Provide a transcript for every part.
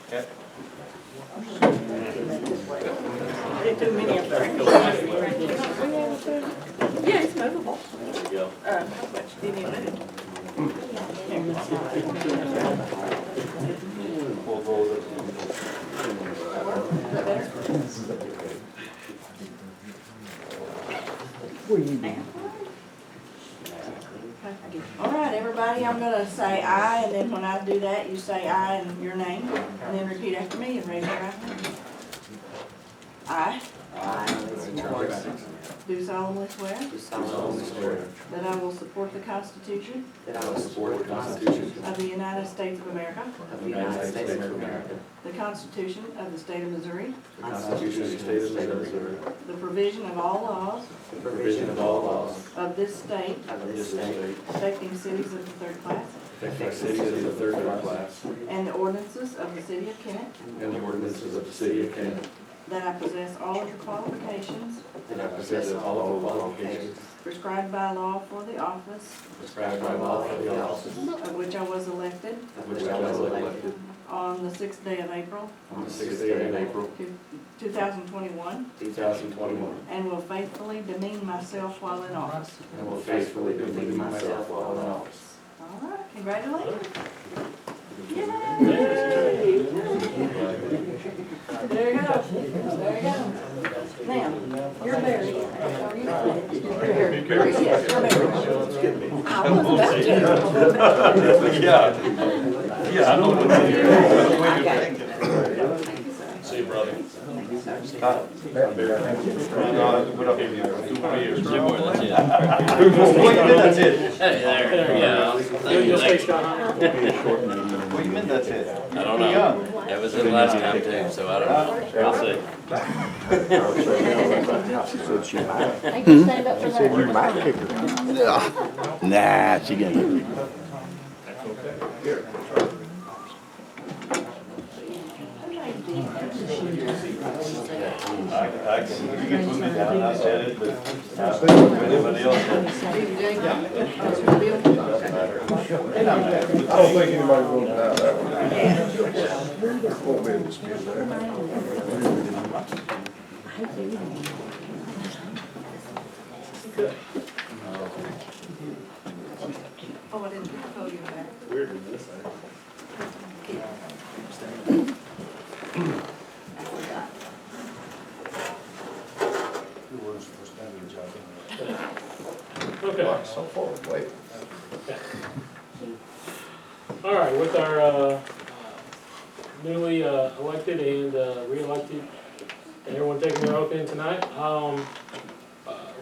Didn't too many of them. Yeah, it's movable. There we go. How much do you need? All right, everybody, I'm gonna say aye, and then when I do that, you say aye and your name, and then repeat after me and raise your right hand. I do solemnly swear Do solemnly swear that I will support the Constitution that I will support the Constitution of the United States of America, of the United States of America, the Constitution of the State of Missouri, the Constitution of the State of Missouri, the provision of all laws the provision of all laws of this state of this state, affecting cities of the third class, affecting cities of the third class, and the ordinances of the city of Kennett, and the ordinances of the city of Kennett, that I possess all of the qualifications that I possess all of the qualifications prescribed by law for the office prescribed by law for the office of which I was elected of which I was elected on the 6th day of April, on the 6th day of April, 2021, 2021, and will faithfully demean myself while in office. and will faithfully demean myself while in office. All right, congratulations. Yay! There you go. There you go. Now, you're married. Are you? You're married. Yes, you're married. I was about to. Yeah, I know what you're See you, brother. That's it. Hey there, yeah. What do you mean that's it? I don't know. It was in last time too, so I don't know. I'll see. Nah, she gonna. You can put me down, I said it, but anybody else said it. I don't think anybody will deny that one. Won't be a dispute there. Oh, I didn't tell you that. Weird in this, I forgot. Okay, So far, wait. all right, with our newly elected and re-elected, and everyone taking their oath in tonight,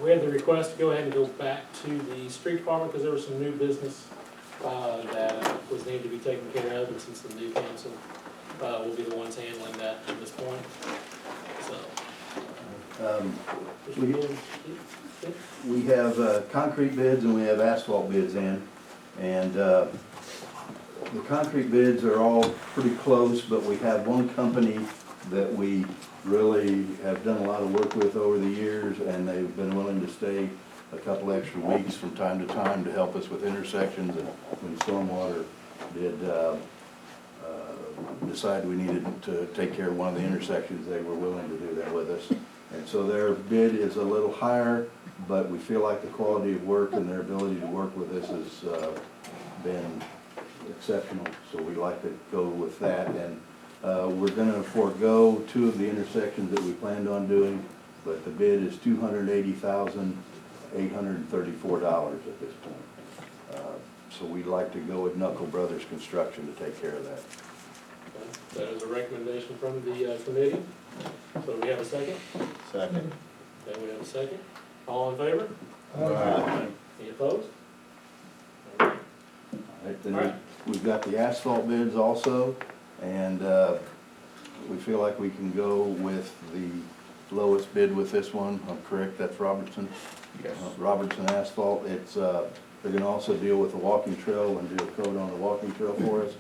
we had the request to go ahead and go back to the street department because there was some new business that was needed to be taken care of, and since the new council will be the ones handling that at this point, so. We have concrete bids and we have asphalt bids in, and the concrete bids are all pretty close, but we have one company that we really have done a lot of work with over the years, and they've been willing to stay a couple extra weeks from time to time to help us with intersections, and when stormwater did decide we needed to take care of one of the intersections, they were willing to do that with us. And so their bid is a little higher, but we feel like the quality of work and their ability to work with us has been exceptional, so we like to go with that. And we're gonna forego two of the intersections that we planned on doing, but the bid is $280,834 at this point. So we'd like to go with Knuckle Brothers Construction to take care of that. That is a recommendation from the committee. So we have a second? Second. Then we have a second. All in favor? Aye. Any opposed? Right, then we've got the asphalt bids also, and we feel like we can go with the lowest bid with this one. I'm correct, that's Robertson? Yes. Robertson Asphalt. It's, they're gonna also deal with the walking trail and do a coat on the walking trail for us,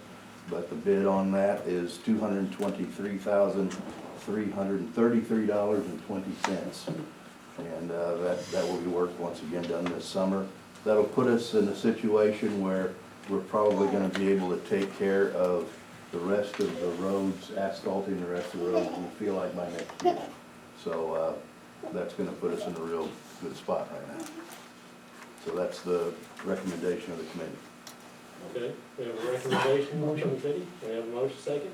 but the bid on that is $223,333.20. And that will be work once again done this summer. That'll put us in a situation where we're probably gonna be able to take care of the rest of the roads, asphalting the rest of the roads, we feel like by next year. So, that's gonna put us in a real good spot right now. So that's the recommendation of the committee. Okay, we have a recommendation from the committee, we have a motion second.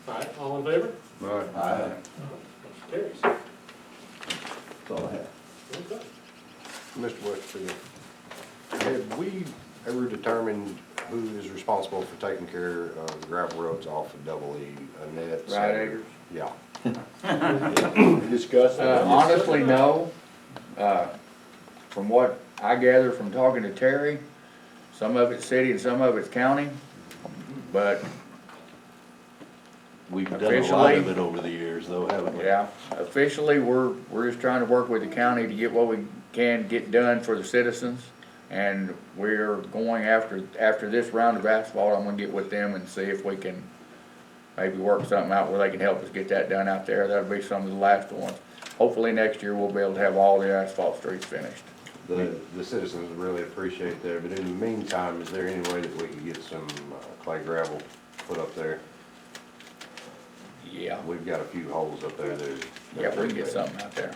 All right, all in favor? Aye. Motion carries. That's all I have. Okay. Mr. Westfield, have we ever determined who is responsible for taking care of the gravel roads off of Double E, Annette? Right acres? Yeah. Discuss honestly, no. From what I gather from talking to Terry, some of it's city and some of it's county, but We've done a lot of it over the years though, haven't we? yeah, officially, we're just trying to work with the county to get what we can get done for the citizens. And we're going after this round of asphalt, I'm gonna get with them and see if we can maybe work something out where they can help us get that done out there. That'll be some of the last ones. Hopefully next year we'll be able to have all the asphalt streets finished. The citizens really appreciate that, but in the meantime, is there any way that we could get some clay gravel put up there? Yeah, We've got a few holes up there that. yeah, we can get something out there.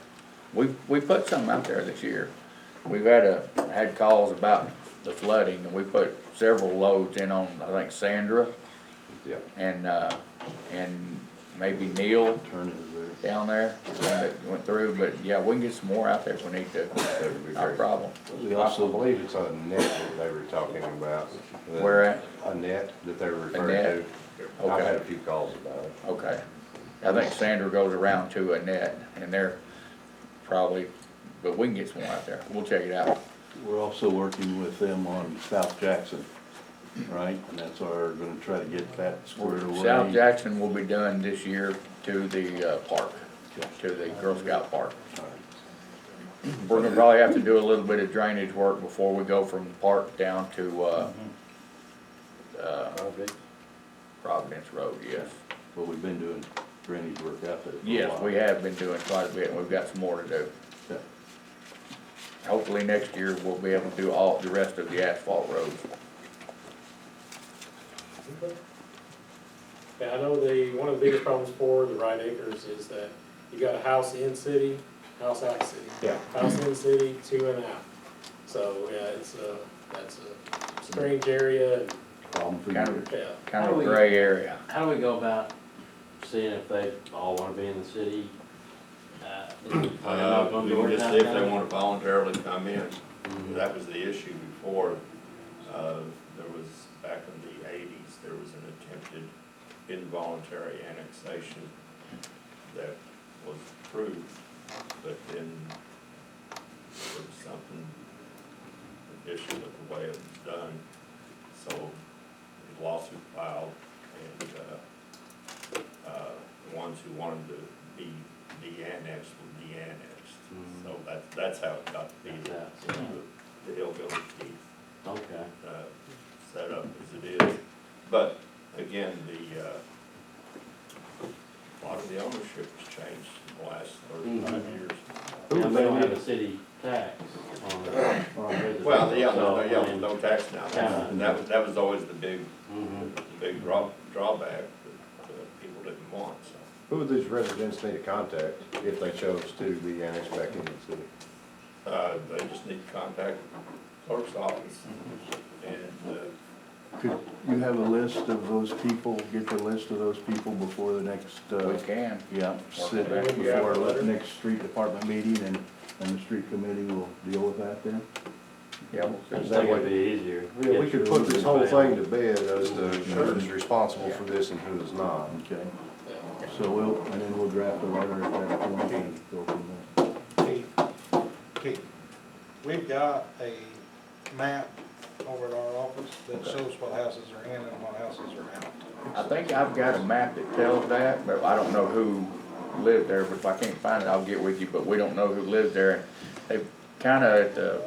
We put something out there this year. We've had calls about the flooding, and we put several loads in on, I think, Sandra Yeah. and maybe Neil Turn it there. down there, that went through, but yeah, we can get some more out there if we need to, That would be no great. problem. We I also, believe it's a net that they were talking about. Where at? A net that they were referring net? to. I've had a Okay, few calls about it. okay. I think Sandra goes around to a net, and they're probably, but we can get some more out there, we'll check it out. we're also working with them on South Jackson, right? And that's our, gonna try to get that squared away. South Jackson will be done this year to the, park, to the Girl Scout Park. All right. We're gonna probably have to do a little bit of drainage work before we go from the park down to, Providence Road, yes. But we've been doing drainage work out there for a Yes, while. we have been doing quite a bit, and we've got some more to do. Okay. Hopefully next year, we'll be able to do all the rest of the asphalt roads. Okay. Yeah, I know one of the biggest problems for the right acres is that you got a house in city, house out of city. Yeah. House in city, two and out. So, yeah, that's a strange area and, Problem for Kind you. of, yeah. kind of a gray area. How do we go about seeing if they all wanna be in the city? Are they not gonna We do can it just see if they downtown? wanna voluntarily come in. Mhm. That was the issue before. There was, back in the eighties, there was an attempted involuntary annexation that was approved, but then there was something, an issue with the way it was done. So the lawsuit filed, and, the ones who wanted to be de-annexed were de-annexed. Mhm. So that's how it got to be, That's how, the hillbilly chief, okay. set up as it is. But again, a lot of the ownership has changed in the last 35 years. Now, they don't have a city tax on it. Well, So, I there's mean, no tax now. Yeah. That was always the big mhm. drawback that people didn't want, so. Who would these residents need to contact if they chose to be annexed back into the city? They just need to contact the clerk's office and, Could you have a list of those people, get the list of those people before the next, We can. yeah, sit back. before the next street department meeting and the street committee will deal with that then? Yeah, I we'll just see. think it'd be easier. Yeah, we could put this whole thing to bed as to Yeah. who is responsible for this and who is not. Okay, so and then we'll draft a letter at that point and go from there. Keith, we've got a map over at our office that shows what houses are in and what houses are out. I think I've got a map that tells that, but I don't know who lived there, but if I can't find it, I'll get with you, but we don't know who lived there. They kinda, at the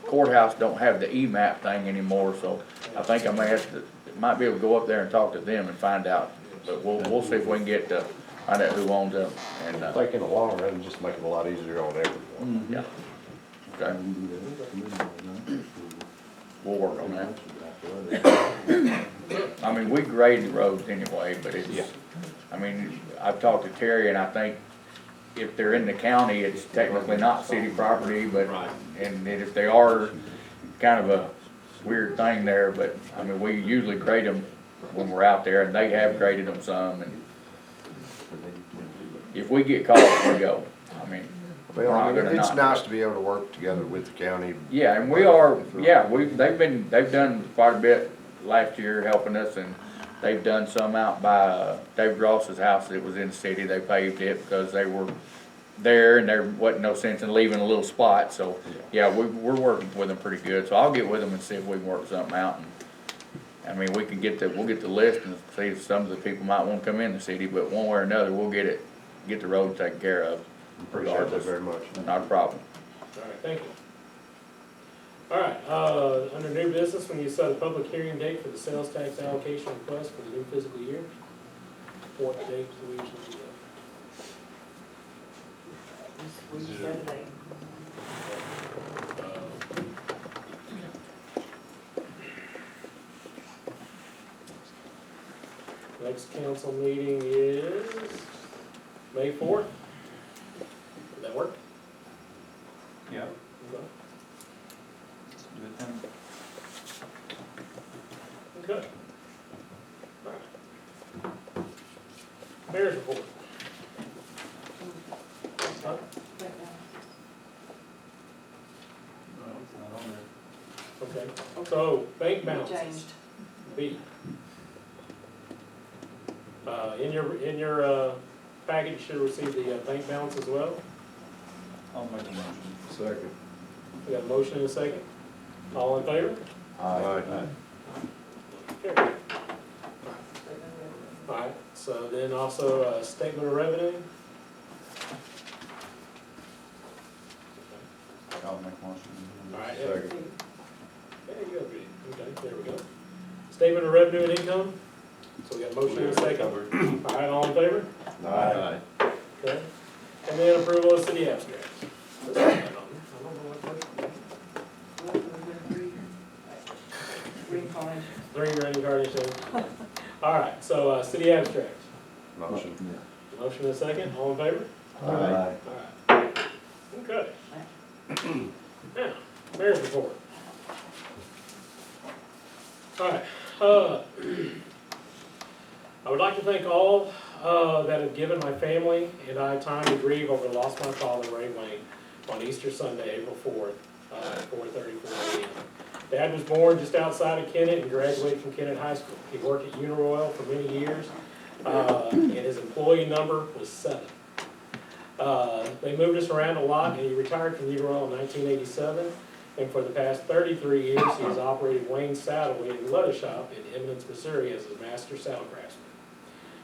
courthouse, don't have the E-map thing anymore, so I think I may have to, might be able to go up there and talk to them and find out. But we'll see if we can get, find out who owns them, and, I think in the long run, just make it a lot easier on everyone. yeah. Okay, we'll work on that. All I mean, we grade the roads anyway, but it's, I mean, I've talked to Terry, and I think if they're in the county, it's technically not city property, but, and if they are, kind of a weird thing there, but, I mean, we usually grade them when we're out there, and they have graded them some, and if we get caught, we go. I mean, Well, I mean, We're not it's gonna nice not. to be able to work together with the county. yeah, and we are, yeah, they've done quite a bit last year helping us, and they've done some out by David Ross's house that was in the city. They paved it because they were there, and there wasn't no sense in leaving a little spot, so, yeah, we're working with them pretty good, so I'll get with them and see if we can work something out. And I mean, we'll get the list and see if some of the people might wanna come in the city, but one way or another, we'll get the road taken care of. Appreciate that very much. Not a problem. All right, thank you. All right, under new business, we need to set a public hearing date for the sales tax allocation request for the new fiscal year. What date do we usually do that? Next council meeting is May 4th. Would that work? Yeah. Okay. Do it then. Okay. All right. Mayor's report. Huh? No, it's not on there. Okay, so bank balances. Changed. B. In your package, you should receive the bank balance as well. I'll make a motion. Second. We got a motion and a second. All in favor? Aye. Okay. All right, so then also statement of revenue. I'll make a motion. All right, Second. there you go, Pete. Okay, there we go. Statement of revenue and income. So we got a motion and a second. All right, all in favor? Aye. Okay. And then approval of city abstracts. I don't know what version. Reincarnation. Three running garnishes. All right, so, city abstracts. Motion. Motion and a second, all in favor? Aye. All right. Okay. Now, mayor's report. All right, I would like to thank all, that have given my family and I time to grieve over the loss of my father, Ray Wayne, on Easter Sunday, April 4th, 4:34 a.m. Dad was born just outside of Kennett and graduated from Kennett High School. He worked at Uniroyal for many years, and his employee number was 7. They moved us around a lot, and he retired from Uniroyal in 1987. And for the past 33 years, he has operated Wayne's Saddle and Leather Shop in Eminence, Missouri as his master saddle craftsman.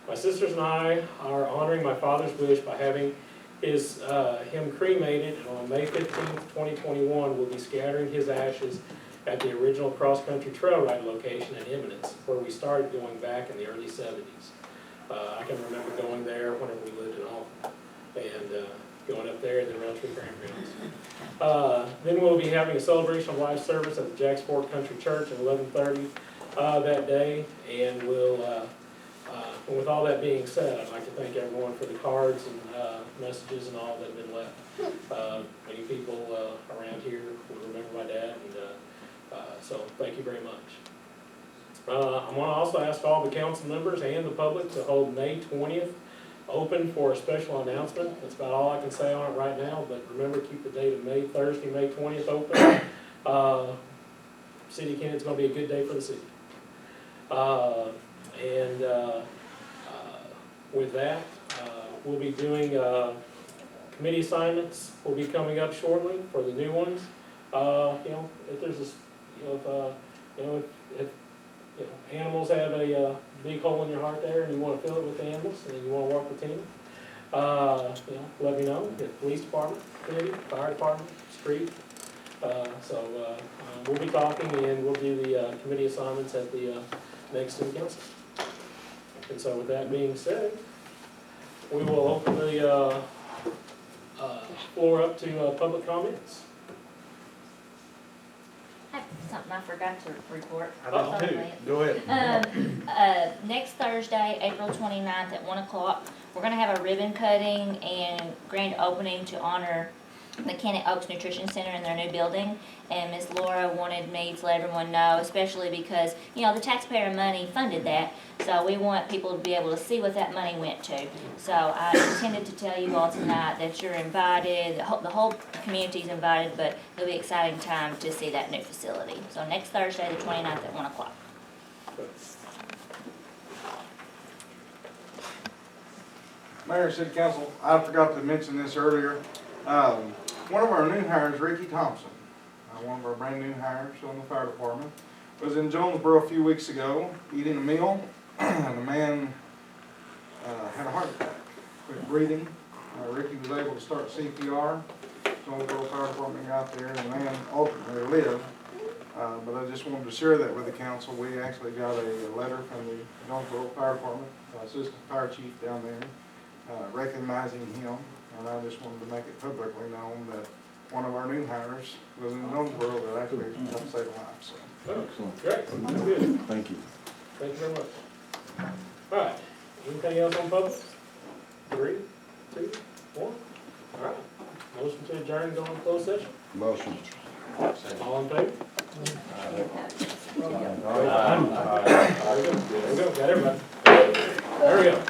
My sisters and I are honoring my father's wish by having him cremated, and on May 15th, 2021, we'll be scattering his ashes at the original cross-country trail ride location in Eminence, where we started going back in the early 70s. I can remember going there whenever we lived in Alton, and going up there and then around to the campgrounds. Then we'll be having a celebration of life service at the Jacks Fork Country Church at 11:30 that day, and and with all that being said, I'd like to thank everyone for the cards and messages and all that have been left. Many people around here will remember my dad, and so thank you very much. I want to also ask all the council members and the public to hold May 20th open for a special announcement. That's about all I can say on it right now, but remember, keep the date of Thursday, May 20th open. City of Kennett's going to be a good day for the city. With that, we'll be doing committee assignments. Will be coming up shortly for the new ones. If there's a, if animals have a big hole in your heart there, and you want to fill it with animals, and you want to work with team, let me know. The police department, committee, fire department, street. We'll be talking, and we'll do the committee assignments at the next city council. And so with that being said, we will open the floor up to public comments. I have something I forgot to report. Oh, Sorry. Go ahead. next Thursday, April 29th at 1 o'clock, we're gonna have a ribbon cutting and grand opening to honor the Kennett Oaks Nutrition Center in their new building. And Ms. Laura wanted me to let everyone know, especially because, you know, the taxpayer money funded that. So we want people to be able to see what that money went to. So I intended to tell you all tonight that you're invited, the whole community's invited, but it'll be an exciting time to see that new facility. So next Thursday, the 29th at 1 o'clock. Mayor, City Council, I forgot to mention this earlier. One of our new hires, Ricky Thompson, one of our brand new hires on the fire department, was in Jonesboro a few weeks ago eating a meal, and the man had a heart attack, quit breathing. Ricky was able to start CPR. Jonesboro Fire Department got there, and the man ultimately lived. But I just wanted to share that with the council. We actually got a letter from the Jonesboro Fire Department, Assistant Fire Chief down there, recognizing him. And I just wanted to make it publicly known that one of our new hires was in Jonesboro that actually helped save a life, so. Excellent. Great, that's good. Thank you. Thank you very much. All right, anything else on public? 3, 2, 1. All right, motion to adjourn and go into closed session. Motion. All in favor? Aye. There we go, got everybody. There we go.